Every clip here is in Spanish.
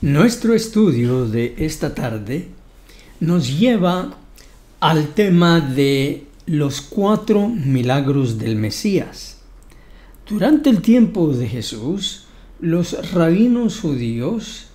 Nuestro estudio de esta tarde nos lleva al tema de los 4 milagros del Mesías. Durante el tiempo de Jesús, los rabinos judíos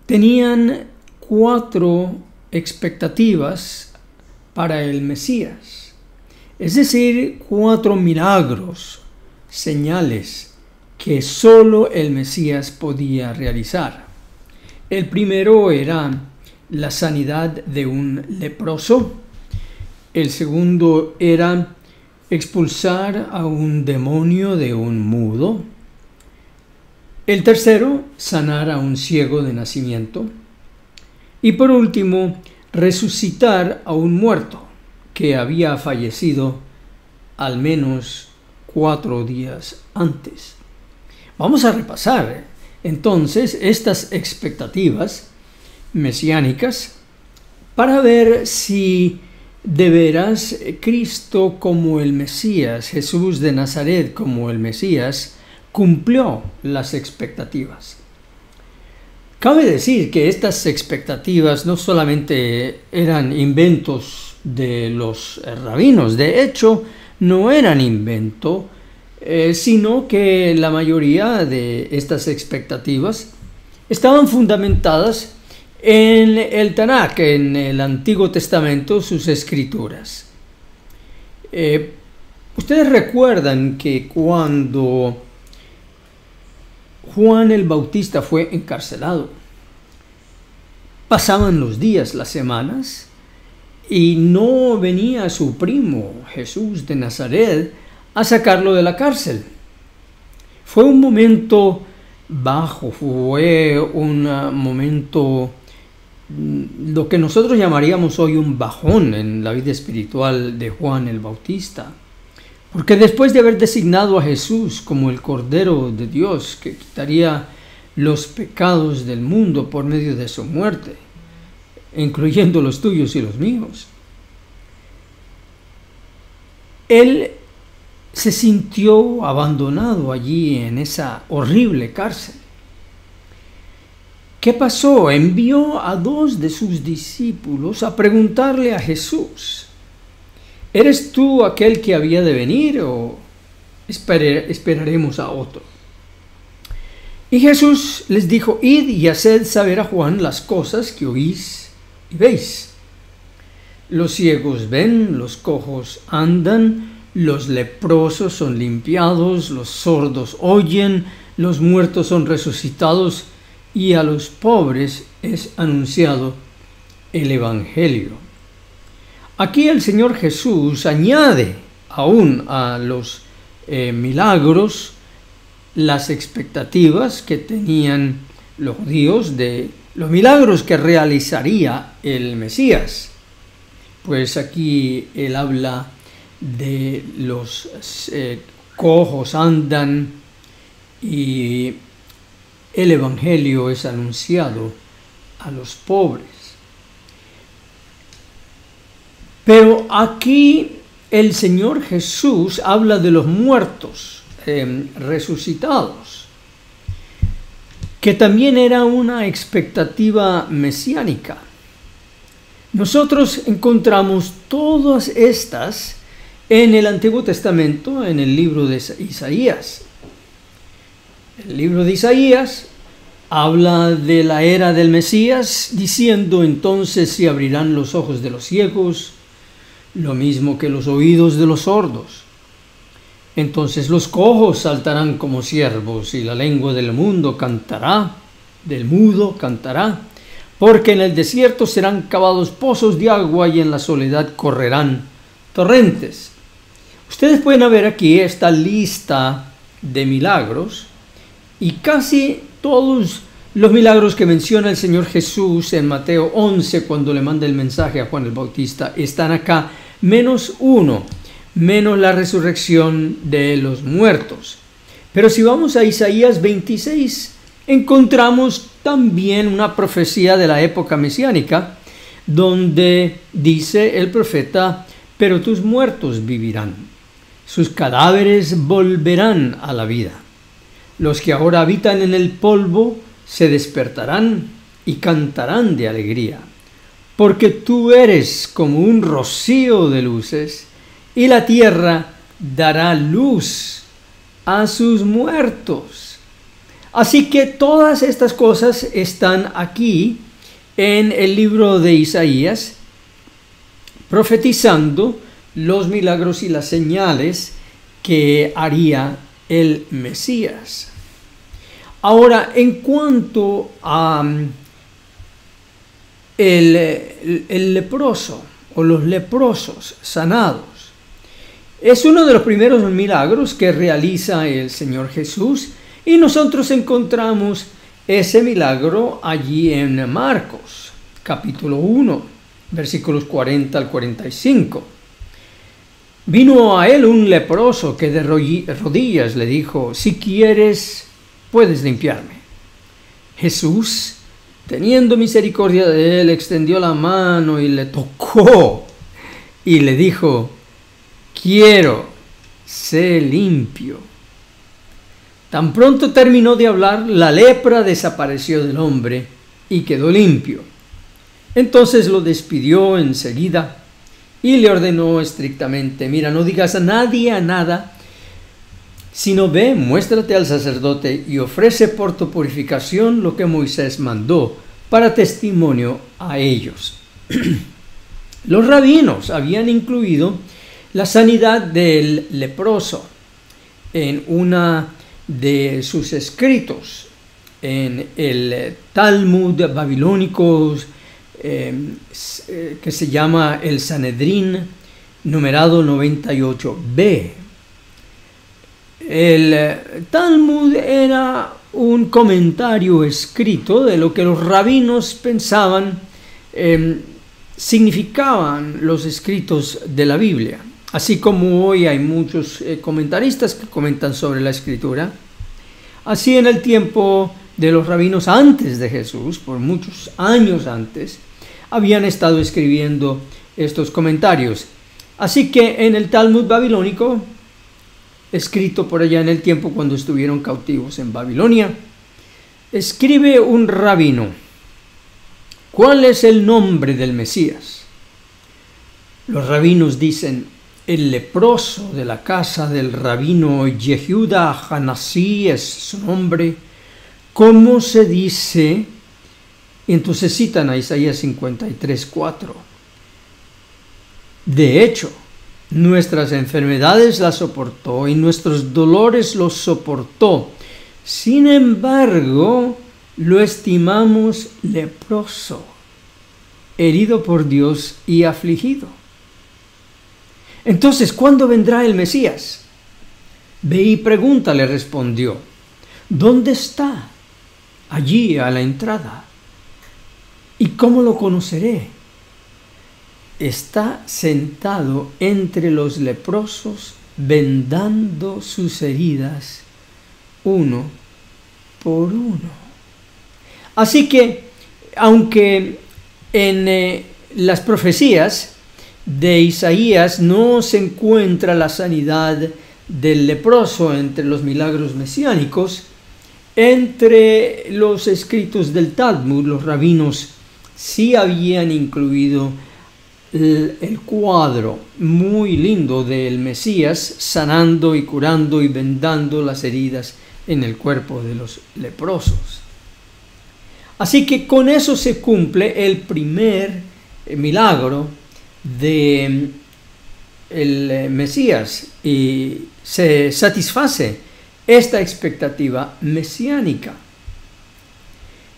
tenían 4 expectativas para el Mesías, es decir, 4 milagros, señales que solo el Mesías podía realizar. El primero era la sanidad de un leproso. El segundo era expulsar a un demonio de un mudo. El tercero, sanar a un ciego de nacimiento. Y por último, resucitar a un muerto que había fallecido al menos 4 días antes. Vamos a repasar entonces estas expectativas mesiánicas para ver si de veras Cristo como el Mesías, Jesús de Nazaret como el Mesías, cumplió las expectativas. Cabe decir que estas expectativas no solamente eran inventos de los rabinos, de hecho no eran invento, sino que la mayoría de estas expectativas estaban fundamentadas en el Tanakh, en el Antiguo Testamento, sus escrituras. Ustedes recuerdan que cuando Juan el Bautista fue encarcelado, pasaban los días, las semanas, y no venía su primo Jesús de Nazaret a sacarlo de la cárcel. Fue un momento bajo, fue un momento, lo que nosotros llamaríamos hoy un bajón en la vida espiritual de Juan el Bautista. Porque después de haber designado a Jesús como el Cordero de Dios que quitaría los pecados del mundo por medio de su muerte, incluyendo los tuyos y los míos, él se sintió abandonado allí en esa horrible cárcel. ¿Qué pasó? Envió a 2 de sus discípulos a preguntarle a Jesús: ¿eres tú aquel que había de venir o esperaremos a otro? Y Jesús les dijo: id y haced saber a Juan las cosas que oís y veis. Los ciegos ven, los cojos andan, los leprosos son limpiados, los sordos oyen, los muertos son resucitados y a los pobres es anunciado el Evangelio. Aquí el Señor Jesús añade aún a los milagros las expectativas que tenían los judíos de los milagros que realizaría el Mesías. Pues aquí él habla de los cojos andan y el Evangelio es anunciado a los pobres. Pero aquí el Señor Jesús habla de los muertos resucitados, que también era una expectativa mesiánica. Nosotros encontramos todas estas en el Antiguo Testamento, en el libro de Isaías. El libro de Isaías habla de la era del Mesías, diciendo: entonces se abrirán los ojos de los ciegos, lo mismo que los oídos de los sordos. Entonces los cojos saltarán como ciervos, y la lengua del mudo cantará, porque en el desierto serán cavados pozos de agua, y en la soledad correrán torrentes. Ustedes pueden ver aquí esta lista de milagros, y casi todos los milagros que menciona el Señor Jesús en Mateo 11, cuando le manda el mensaje a Juan el Bautista, están acá, menos uno, menos la resurrección de los muertos. Pero si vamos a Isaías 26, encontramos también una profecía de la época mesiánica, donde dice el profeta: pero tus muertos vivirán, sus cadáveres volverán a la vida. Los que ahora habitan en el polvo se despertarán y cantarán de alegría, porque tú eres como un rocío de luces, y la tierra dará luz a sus muertos. Así que todas estas cosas están aquí en el libro de Isaías, profetizando los milagros y las señales que haría el Mesías. Ahora, en cuanto a el leproso o los leprosos sanados, es uno de los primeros milagros que realiza el Señor Jesús, y nosotros encontramos ese milagro allí en Marcos, capítulo 1, versículos 40 al 45. Vino a él un leproso que de rodillas le dijo: si quieres, puedes limpiarme. Jesús, teniendo misericordia de él, extendió la mano y le tocó y le dijo: quiero, sé limpio. Tan pronto terminó de hablar, la lepra desapareció del hombre y quedó limpio. Entonces lo despidió enseguida y le ordenó estrictamente: mira, no digas a nadie nada, sino ve, muéstrate al sacerdote y ofrece por tu purificación lo que Moisés mandó para testimonio a ellos. Los rabinos habían incluido la sanidad del leproso en una de sus escritos, en el Talmud babilónico que se llama el Sanedrín, numerado 98b. El Talmud era un comentario escrito de lo que los rabinos pensaban significaban los escritos de la Biblia. Así como hoy hay muchos comentaristas que comentan sobre la Escritura, así en el tiempo de los rabinos antes de Jesús, por muchos años antes, habían estado escribiendo estos comentarios. Así que en el Talmud babilónico, escrito por allá en el tiempo cuando estuvieron cautivos en Babilonia, escribe un rabino: ¿cuál es el nombre del Mesías? Los rabinos dicen: el leproso de la casa del rabino Yehuda Hanasí es su nombre. ¿Cómo se dice? Entonces citan a Isaías 53:4. De hecho, nuestras enfermedades las soportó y nuestros dolores los soportó. Sin embargo, lo estimamos leproso, herido por Dios y afligido. Entonces, ¿cuándo vendrá el Mesías? Ve y pregunta, le respondió. ¿Dónde está? Allí a la entrada. ¿Y cómo lo conoceré? Está sentado entre los leprosos, vendando sus heridas uno por uno. Así que, aunque en las profecías de Isaías no se encuentra la sanidad del leproso entre los milagros mesiánicos, entre los escritos del Talmud, los rabinos sí habían incluido el cuadro muy lindo del Mesías sanando y curando y vendando las heridas en el cuerpo de los leprosos. Así que con eso se cumple el primer milagro de el Mesías y se satisface esta expectativa mesiánica.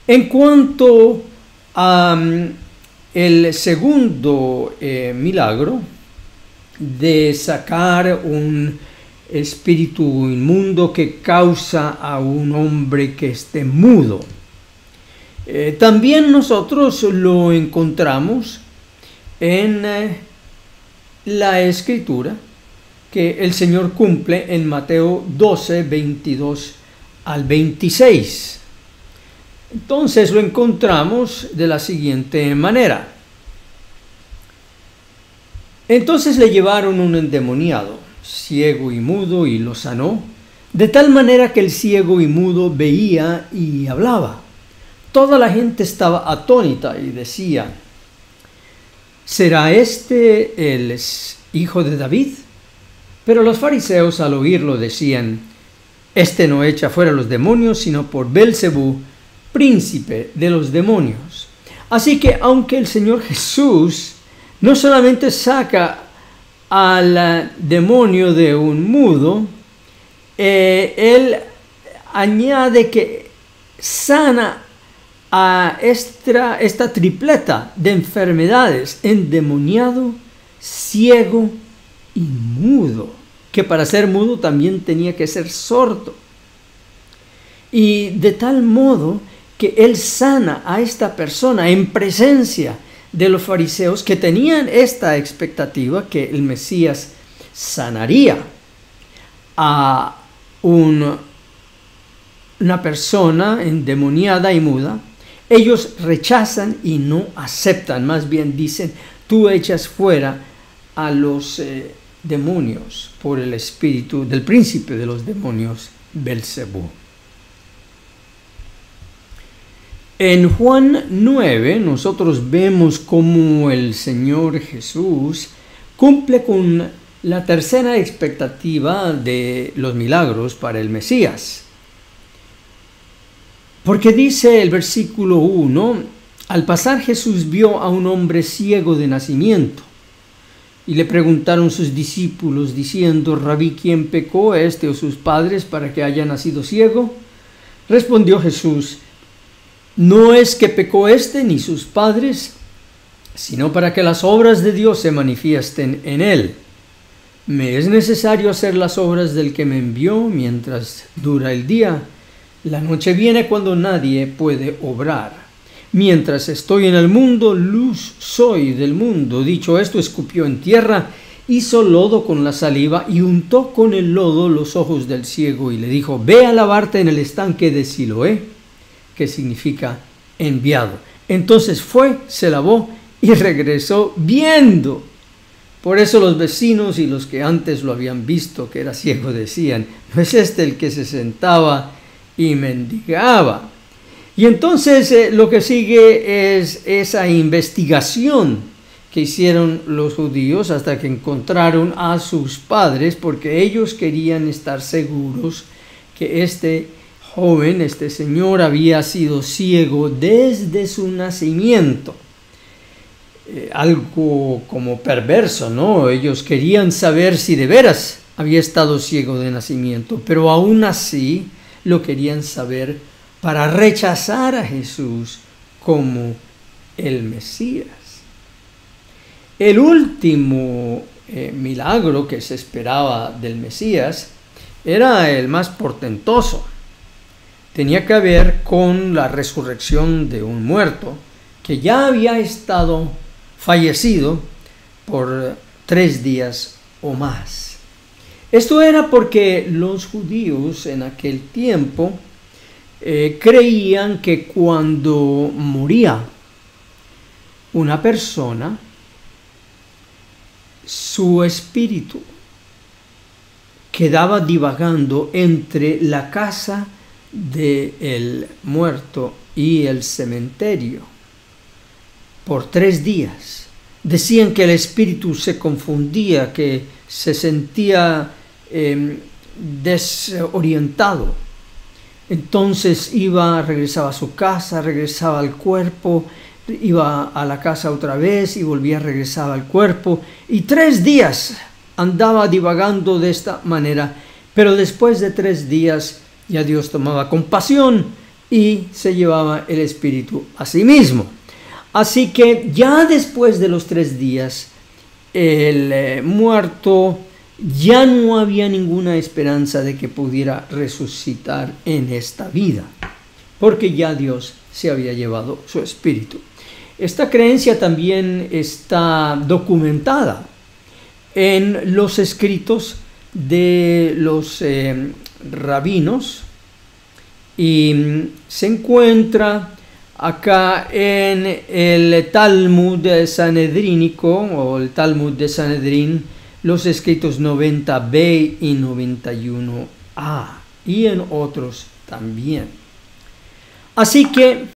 En cuanto a el segundo milagro de sacar un espíritu inmundo que causa a un hombre que esté mudo, también nosotros lo encontramos en la Escritura que el Señor cumple en Mateo 12, 22 al 26. Entonces lo encontramos de la siguiente manera. Entonces le llevaron un endemoniado, ciego y mudo, y lo sanó, de tal manera que el ciego y mudo veía y hablaba. Toda la gente estaba atónita y decía: ¿será este el hijo de David? Pero los fariseos al oírlo decían: este no echa fuera los demonios, sino por Belcebú, príncipe de los demonios. Así que aunque el Señor Jesús no solamente saca al demonio de un mudo, él añade que sana a esta tripleta de enfermedades: endemoniado, ciego y mudo, que para ser mudo también tenía que ser sordo. Y de tal modo que él sana a esta persona en presencia de los fariseos, que tenían esta expectativa que el Mesías sanaría a una persona endemoniada y muda. Ellos rechazan y no aceptan, más bien dicen: tú echas fuera a los demonios por el espíritu del príncipe de los demonios, Belcebú. En Juan 9 nosotros vemos cómo el Señor Jesús cumple con la tercera expectativa de los milagros para el Mesías. Porque dice el versículo 1: al pasar Jesús vio a un hombre ciego de nacimiento. Y le preguntaron sus discípulos diciendo: Rabí, ¿quién pecó, este o sus padres, para que haya nacido ciego? Respondió Jesús: no es que pecó este ni sus padres, sino para que las obras de Dios se manifiesten en él. Me es necesario hacer las obras del que me envió mientras dura el día. La noche viene cuando nadie puede obrar. Mientras estoy en el mundo, luz soy del mundo. Dicho esto, escupió en tierra, hizo lodo con la saliva y untó con el lodo los ojos del ciego y le dijo: ve a lavarte en el estanque de Siloé, que significa enviado. Entonces fue, se lavó y regresó viendo. Por eso los vecinos y los que antes lo habían visto que era ciego decían: ¿no es este el que se sentaba y mendigaba? Y entonces lo que sigue es esa investigación que hicieron los judíos hasta que encontraron a sus padres, porque ellos querían estar seguros que este joven, este señor, había sido ciego desde su nacimiento. Algo como perverso, ¿no? Ellos querían saber si de veras había estado ciego de nacimiento, pero aún así lo querían saber para rechazar a Jesús como el Mesías. El último milagro que se esperaba del Mesías era el más portentoso. Tenía que ver con la resurrección de un muerto que ya había estado fallecido por 3 días o más. Esto era porque los judíos en aquel tiempo creían que cuando moría una persona, su espíritu quedaba divagando entre la casa del muerto y el cementerio por 3 días. Decían que el espíritu se confundía, que se sentía desorientado. Entonces regresaba a su casa, regresaba al cuerpo, iba a la casa otra vez y volvía, regresaba al cuerpo. Y 3 días andaba divagando de esta manera. Pero después de 3 días ya Dios tomaba compasión y se llevaba el espíritu a sí mismo. Así que ya después de los 3 días, el muerto ya no había ninguna esperanza de que pudiera resucitar en esta vida, porque ya Dios se había llevado su espíritu. Esta creencia también está documentada en los escritos de los rabinos y se encuentra acá en el Talmud sanedrínico o el Talmud de Sanedrín, los escritos 90b y 91a y en otros también. Así que